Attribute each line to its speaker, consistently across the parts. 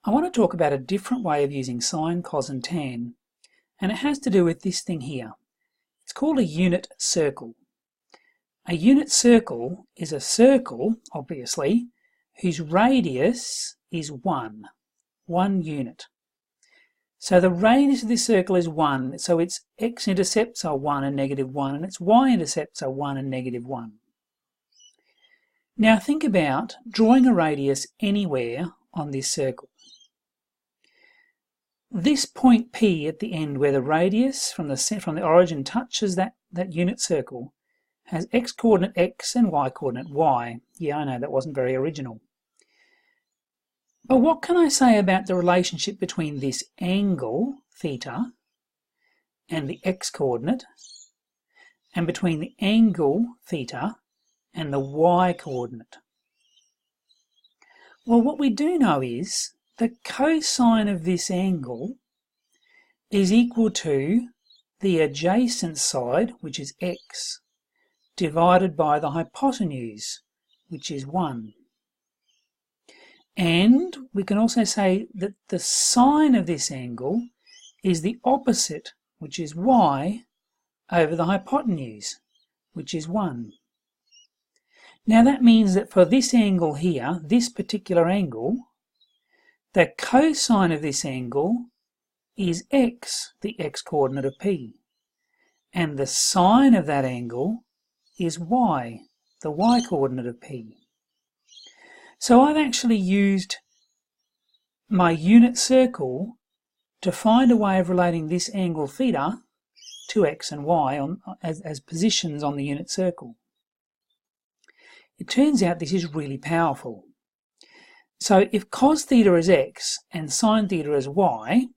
Speaker 1: I want to talk about a different way of using sine, cos and tan, and it has to do with this thing here. It's called a unit circle. A unit circle is a circle, obviously, whose radius is 1 unit. So the radius of this circle is 1, so its x-intercepts are 1 and -1, and its y-intercepts are 1 and -1. Now think about drawing a radius anywhere on this circle. This point P at the end, where the radius from the origin touches that unit circle, has x-coordinate x and y-coordinate y. Yeah, I know that wasn't very original. But what can I say about the relationship between this angle, theta, and the x-coordinate, and between the angle, theta, and the y-coordinate? Well, what we do know is the cosine of this angle is equal to the adjacent side, which is x, divided by the hypotenuse, which is 1. And we can also say that the sine of this angle is the opposite, which is y, over the hypotenuse, which is 1. Now that means that for this angle here, this particular angle, the cosine of this angle is x, the x-coordinate of P, and the sine of that angle is y, the y-coordinate of P. So I've actually used my unit circle to find a way of relating this angle theta to x and y as positions on the unit circle. It turns out this is really powerful. So if cos theta is x and sine theta is y,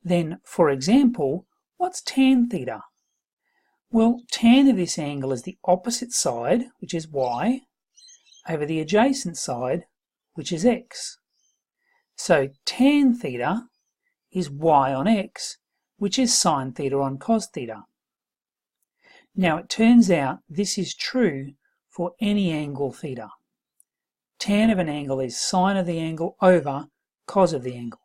Speaker 1: then, for example, what's tan theta? Well, tan of this angle is the opposite side, which is y, over the adjacent side, which is x. So tan theta is y on x, which is sine theta on cos theta. Now it turns out this is true for any angle theta. Tan of an angle is sine of the angle over cos of the angle.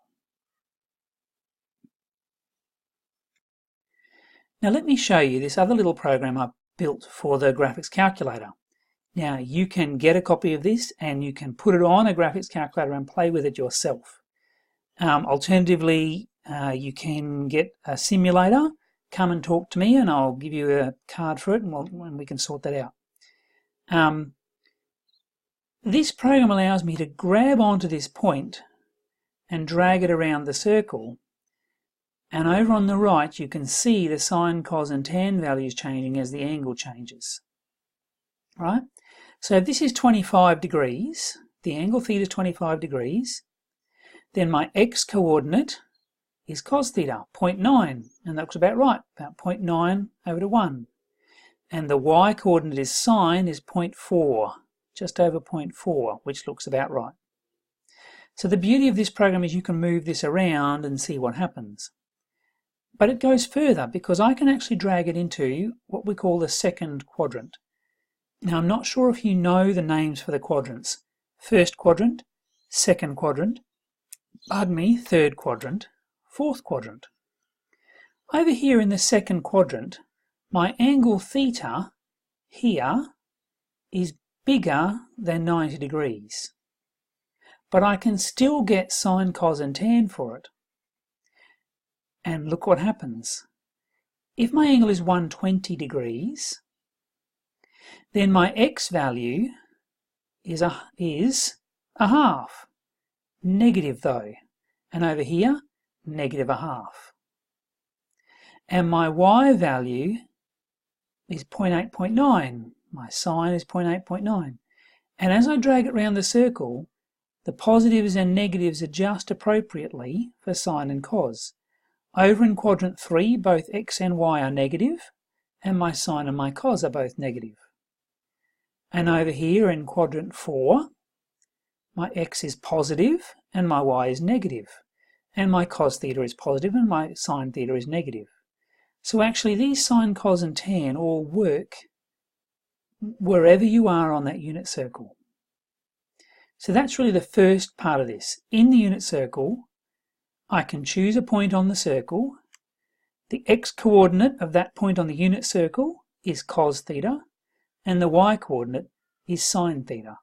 Speaker 1: Now let me show you this other little program I built for the graphics calculator. Now you can get a copy of this and you can put it on a graphics calculator and play with it yourself. Alternatively, you can get a simulator, come and talk to me and I'll give you a card for it and we can sort that out. This program allows me to grab onto this point and drag it around the circle, and over on the right you can see the sine, cos and tan values changing as the angle changes. Right? So if this is 25 degrees, the angle theta is 25 degrees, then my x-coordinate is cos theta, 0.9, and that looks about right, about 0.9 over to 1. And the y-coordinate is sine is 0.4, just over 0.4, which looks about right. So the beauty of this program is you can move this around and see what happens. But it goes further because I can actually drag it into what we call the second quadrant. Now I'm not sure if you know the names for the quadrants. First quadrant, second quadrant, third quadrant, fourth quadrant. Over here in the second quadrant, my angle theta here is bigger than 90 degrees. But I can still get sine, cos and tan for it. And look what happens. If my angle is 120 degrees, then my x value is a half. Negative though. And over here, negative a half. And my y value is 0.8.9. My sine is 0.8.9. And as I drag it round the circle, the positives and negatives adjust appropriately for sine and cos. Over in quadrant 3, both x and y are negative, and my sine and my cos are both negative. And over here in quadrant 4, my x is positive and my y is negative, and my cos theta is positive and my sine theta is negative. So actually these sine, cos and tan all work wherever you are on that unit circle. So that's really the first part of this. In the unit circle, I can choose a point on the circle. The x-coordinate of that point on the unit circle is cos theta, and the y-coordinate is sine theta.